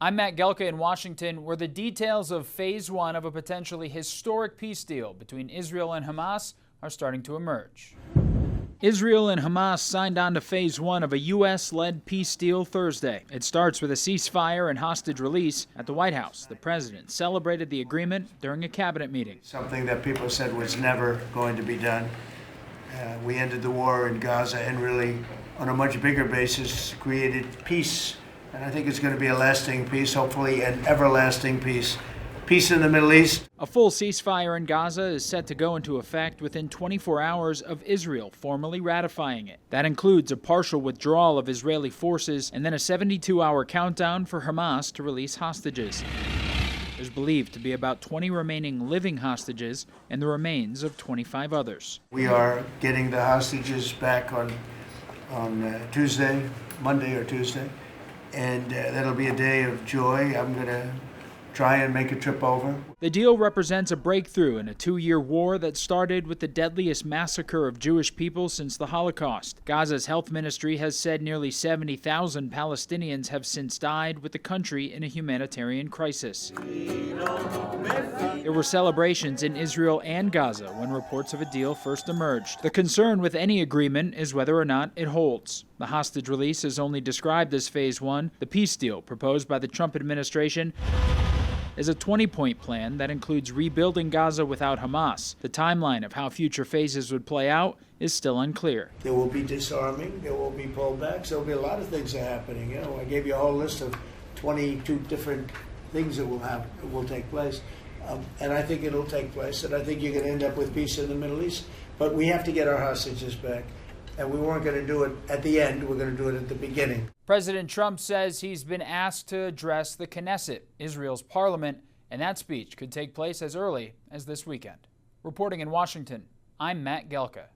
I'm Matt Gelka in Washington, where the details of Phase 1 of a potentially historic peace deal between Israel and Hamas are starting to emerge. Israel and Hamas signed on to Phase 1 of a U.S.-led peace deal Thursday. It starts with a ceasefire and hostage release. At the White House, the president celebrated the agreement during a cabinet meeting. Something that people said was never going to be done. We ended the war in Gaza and really, on a much bigger basis, created peace. And I think it's going to be a lasting peace, hopefully an everlasting peace. Peace in the Middle East. A full ceasefire in Gaza is set to go into effect within 24 hours of Israel formally ratifying it. That includes a partial withdrawal of Israeli forces and then a 72-hour countdown for Hamas to release hostages. There's believed to be about 20 remaining living hostages and the remains of 25 others. We are getting the hostages back on Tuesday, Monday or Tuesday. And that'll be a day of joy. I'm going to try and make a trip over. The deal represents a breakthrough in a 2-year war that started with the deadliest massacre of Jewish people since the Holocaust. Gaza's health ministry has said nearly 70,000 Palestinians have since died, with the country in a humanitarian crisis. There were celebrations in Israel and Gaza when reports of a deal first emerged. The concern with any agreement is whether or not it holds. The hostage release is only described as Phase 1. The peace deal proposed by the Trump administration is a 20-point plan that includes rebuilding Gaza without Hamas. The timeline of how future phases would play out is still unclear. There will be disarming, there will be pullbacks, there will be a lot of things that are happening. I gave you a whole list of 22 different things that will take place. And I think it'll take place, and I think you're going to end up with peace in the Middle East. But we have to get our hostages back. And we weren't going to do it at the end, we're going to do it at the beginning. President Trump says he's been asked to address the Knesset, Israel's parliament, and that speech could take place as early as this weekend. Reporting in Washington, I'm Matt Gelka.